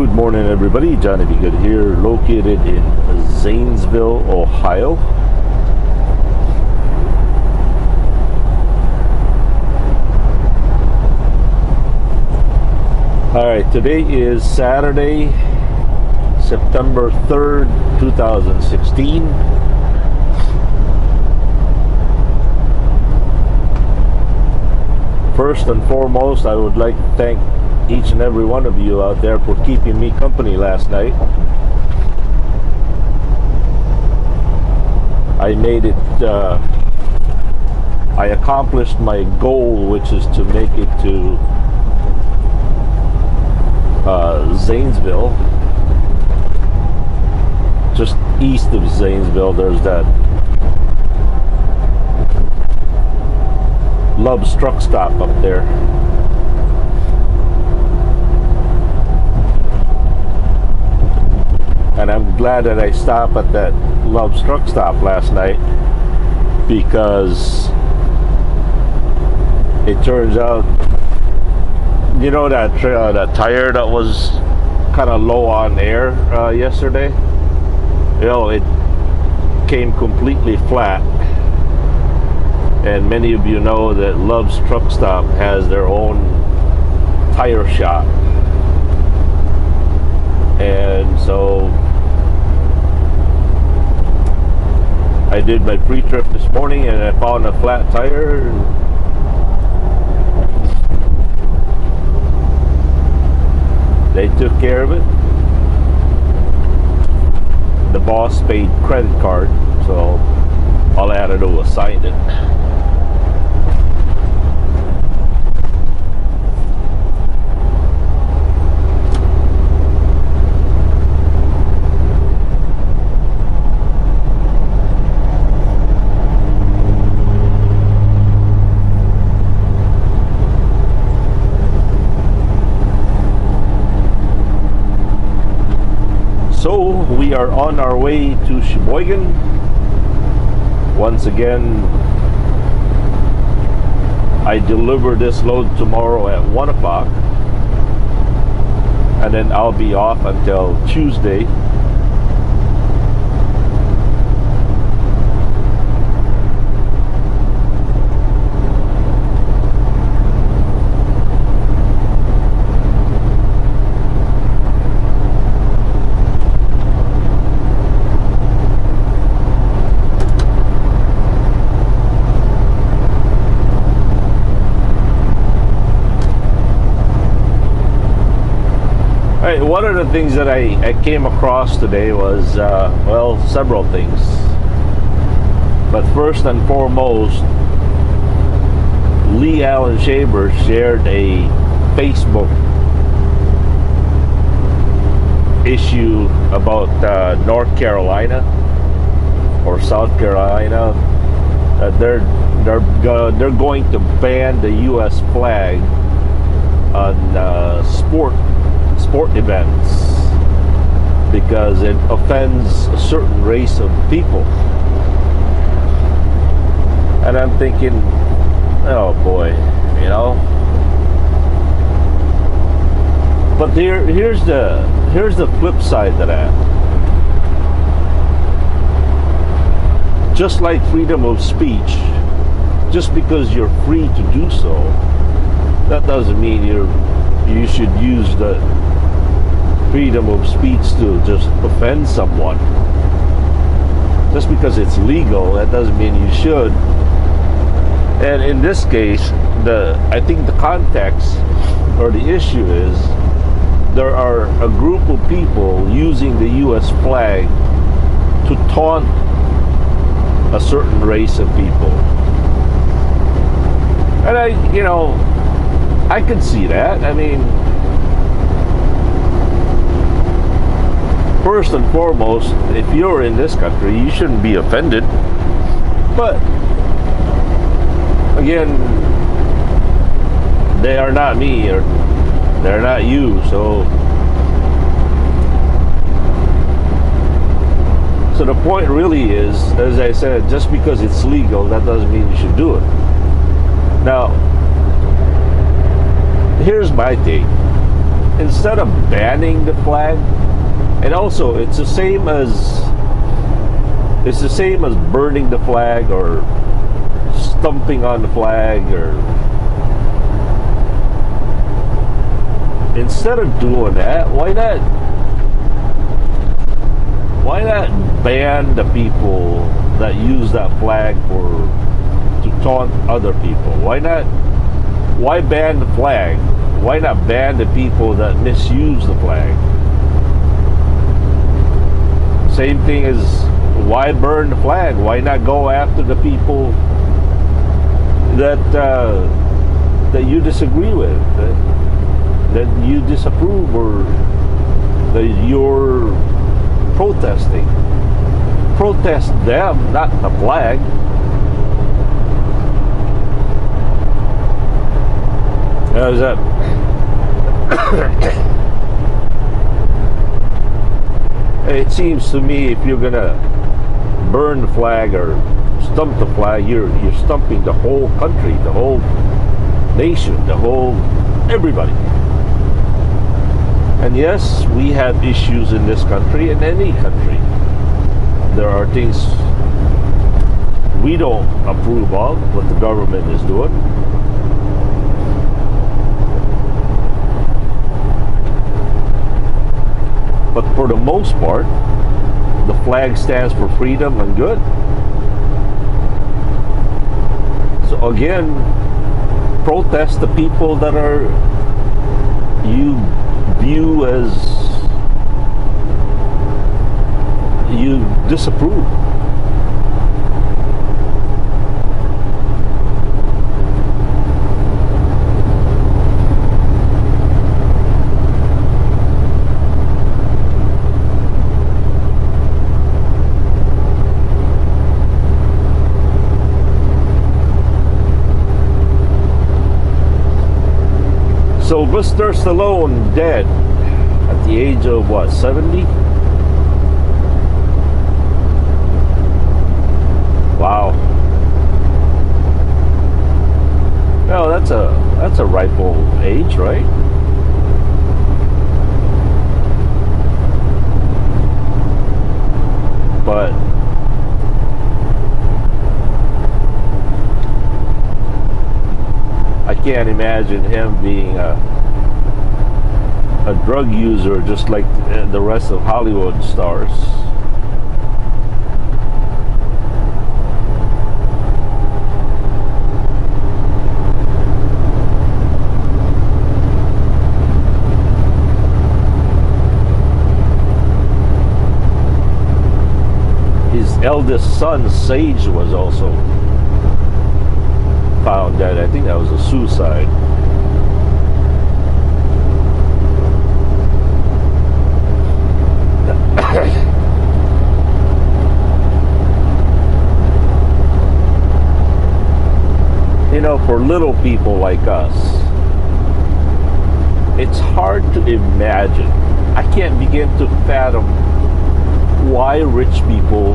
Good morning, everybody. Johnny B. Good here, located in Zanesville, Ohio. Alright, today is Saturday, September 3rd, 2016. First and foremost, I would like to thank each and every one of you out there for keeping me company last night. I made it, I accomplished my goal, which is to make it to Zanesville. Just east of Zanesville, there's that Love's Truck Stop up there. And I'm glad that I stopped at that Love's Truck Stop last night, because it turns out, you know, that tire that was kind of low on air yesterday, you know, it came completely flat. And many of you know that Love's Truck Stop has their own tire shop. And so I did my pre-trip this morning and I found a flat tire. They took care of it. The boss paid credit card, so all I had to do was sign it. So we are on our way to Sheboygan. Once again, I deliver this load tomorrow at 1 o'clock, and then I'll be off until Tuesday. One of the things that I came across today was, well, several things. But first and foremost, Lee Allen Shaver shared a Facebook issue about North Carolina or South Carolina. They're going to ban the U.S. flag on sport events because it offends a certain race of people. And I'm thinking, oh boy, you know. But here's the flip side to that. Just like freedom of speech, just because you're free to do so, that doesn't mean you should use the freedom of speech to just offend someone. Just because it's legal, that doesn't mean you should. And in this case, I think the context or the issue is there are a group of people using the U.S. flag to taunt a certain race of people. And I could see that. I mean, first and foremost, if you're in this country, you shouldn't be offended. But again, they are not me, or they're not you. So the point really is, as I said, just because it's legal, that doesn't mean you should do it. Now, here's my take. instead of banning the flag, and also it's the same as burning the flag or stomping on the flag, or instead of doing that, why not ban the people that use that flag to taunt other people? Why ban the flag? Why not ban the people that misuse the flag? Same thing as, why burn the flag? Why not go after the people that you disagree with, that you disapprove, or that you're protesting? Protest them, not the flag. How's that? It seems to me, if you're gonna burn the flag or stump the flag, you're stumping the whole country, the whole nation, everybody. And yes, we have issues in this country, in any country. There are things we don't approve of, what the government is doing. But for the most part, the flag stands for freedom and good. So again, protest the people that you view as, you disapprove. Sylvester Stallone dead at the age of what, 70? Wow. Well, that's a ripe old age, right? But I can't imagine him being a drug user just like the rest of Hollywood stars. His eldest son, Sage, was also found dead. I think that was a suicide. You know, for little people like us, it's hard to imagine. I can't begin to fathom why rich people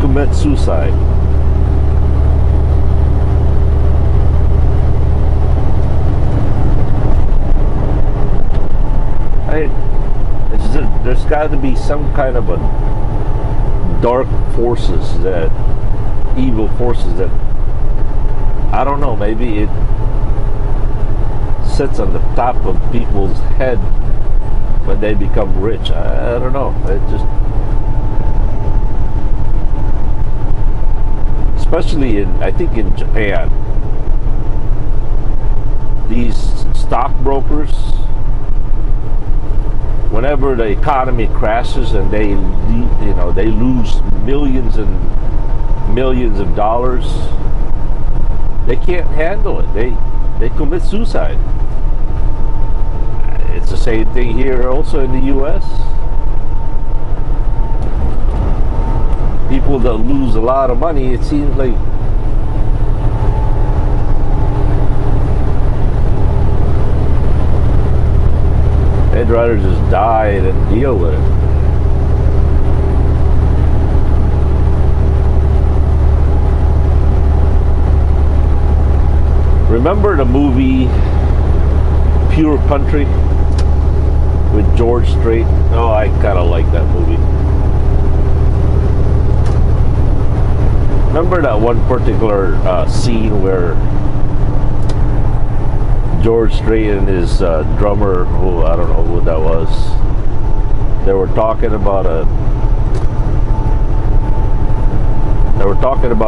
commit suicide. There's got to be some kind of a dark forces, that evil forces that, I don't know, maybe it sits on the top of people's head when they become rich. I don't know. It just, especially I think in Japan, these stockbrokers, whenever the economy crashes and they lose millions and millions of dollars, they can't handle it. They commit suicide. It's the same thing here also in the US. People that lose a lot of money, it seems like they'd rather just die than deal with it. Remember the movie Pure Country with George Strait. Oh, I kind of like that movie. Remember that one particular scene where George Strait and his drummer, who I don't know who that was, they were talking about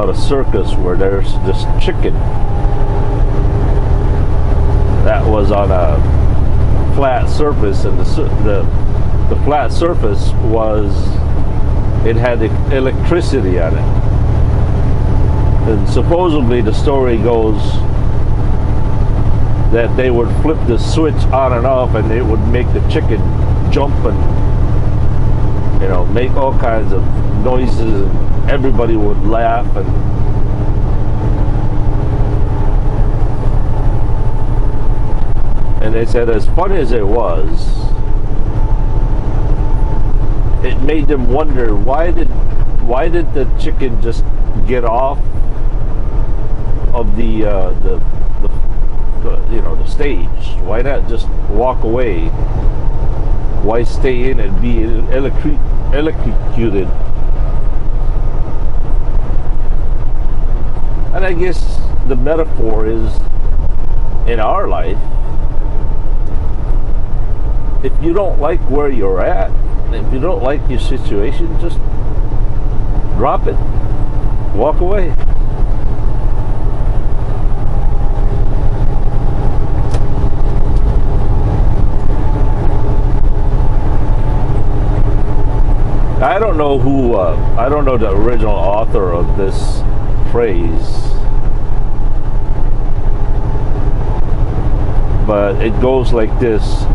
a circus where there's this chicken that was on a flat surface, and the flat surface it had electricity on it, and supposedly the story goes that they would flip the switch on and off, and it would make the chicken jump and, you know, make all kinds of noises, and everybody would laugh. And they said, as funny as it was, it made them wonder, why did the chicken just get off of the stage? Why not just walk away? Why stay in and be electrocuted? And I guess the metaphor is, in our life, if you don't like where you're at, if you don't like your situation, just drop it. Walk away. I don't know I don't know the original author of this phrase, but it goes like this: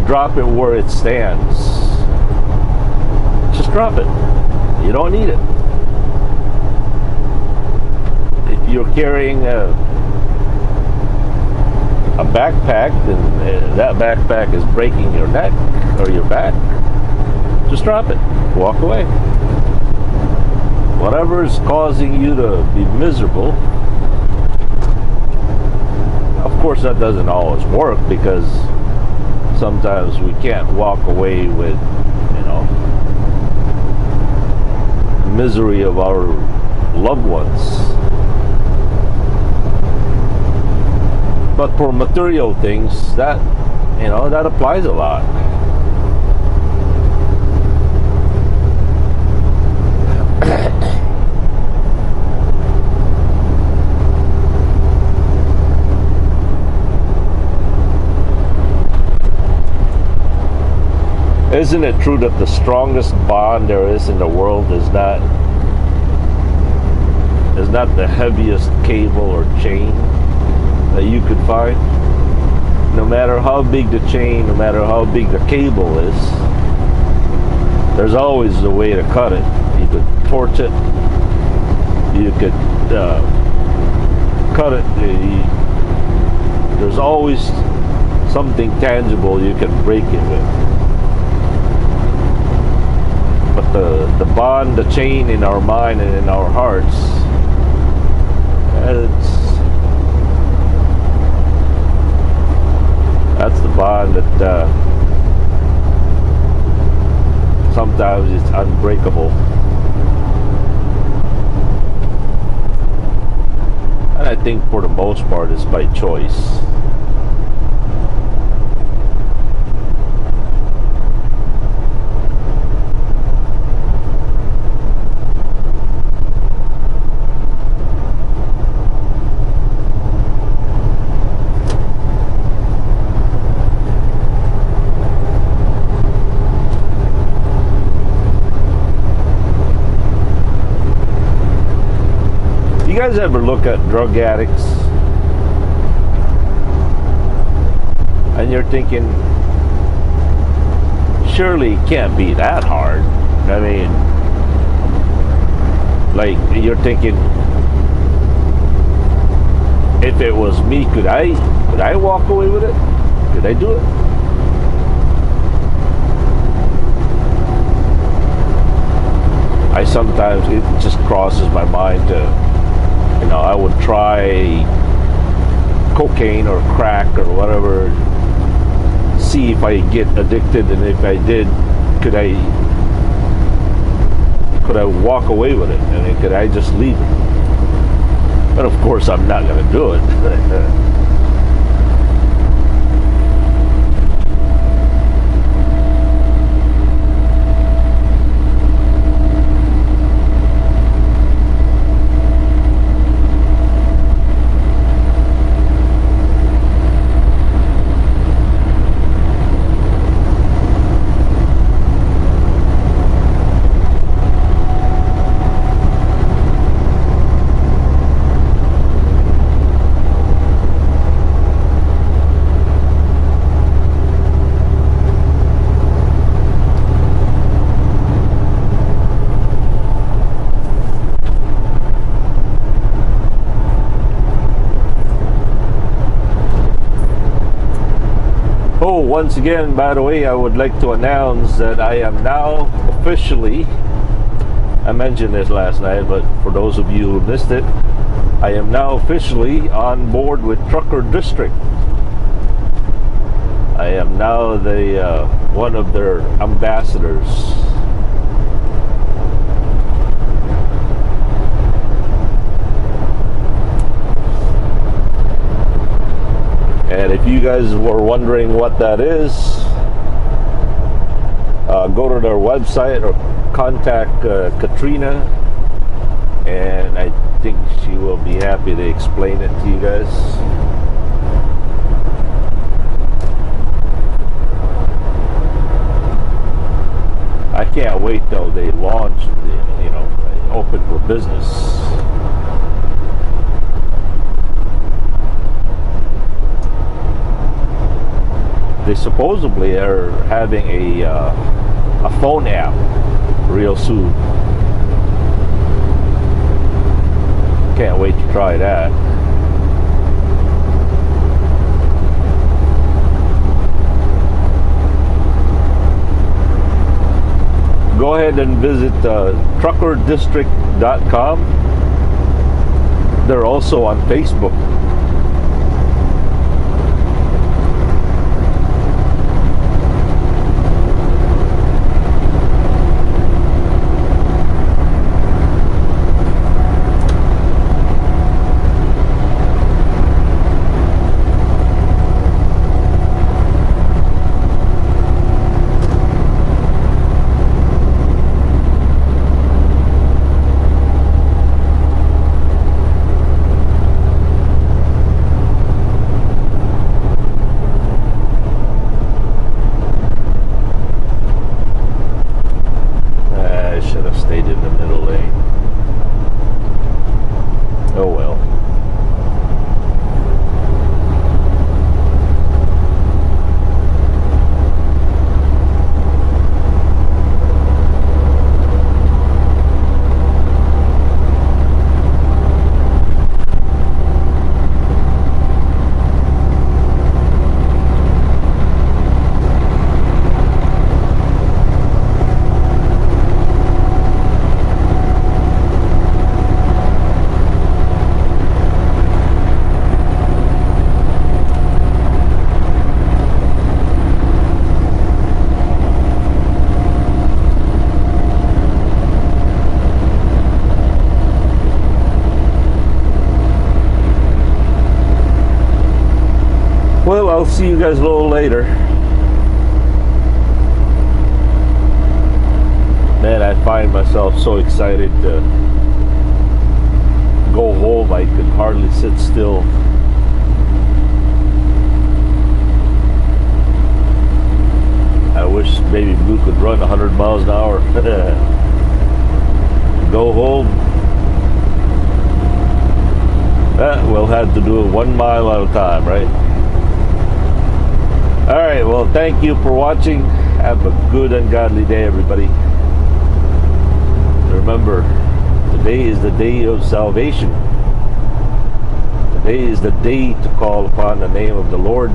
drop it where it stands. Just drop it. You don't need it. If you're carrying a backpack, and that backpack is breaking your neck or your back, just drop it. Walk away. Whatever is causing you to be miserable. Of course, that doesn't always work, because sometimes we can't walk away with, you know, misery of our loved ones. But for material things, that, you know, that applies a lot. Isn't it true that the strongest bond there is in the world is not the heaviest cable or chain that you could find? No matter how big the chain, no matter how big the cable is, there's always a way to cut it. You could torch it, you could cut it. There's always something tangible you can break it with. But the bond, the chain in our mind and in our hearts, that's the bond that sometimes it's unbreakable. And I think for the most part it's by choice. You guys ever look at drug addicts and you're thinking, surely it can't be that hard? I mean, like, you're thinking, if it was me, could I walk away with it? Could I do it? I sometimes, it just crosses my mind to, you know, I would try coke. cocaine or crack or whatever, see if I get addicted, and if I did, could I walk away with it, and then could I just leave it? But of course I'm not going to do it. Oh, once again, by the way, I would like to announce that I am now officially, I mentioned this last night, but for those of you who missed it, I am now officially on board with Trucker District. I am now the one of their ambassadors. And if you guys were wondering what that is, go to their website or contact Katrina, and I think she will be happy to explain it to you guys. I can't wait till they launch, open for business. They supposedly are having a phone app real soon. Can't wait to try that. Go ahead and visit truckerdistrict.com. They're also on Facebook. Well, I'll see you guys a little later. Man, I find myself so excited to go home. I could hardly sit still. I wish Baby Blue could run 100 miles an hour. Go home. We'll have to do it 1 mile at a time, right? Alright, well, thank you for watching. Have a good and godly day, everybody. Remember, today is the day of salvation. Today is the day to call upon the name of the Lord.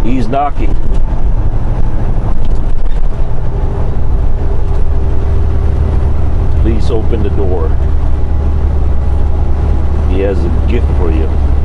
He's knocking. Please open the door. gift for you.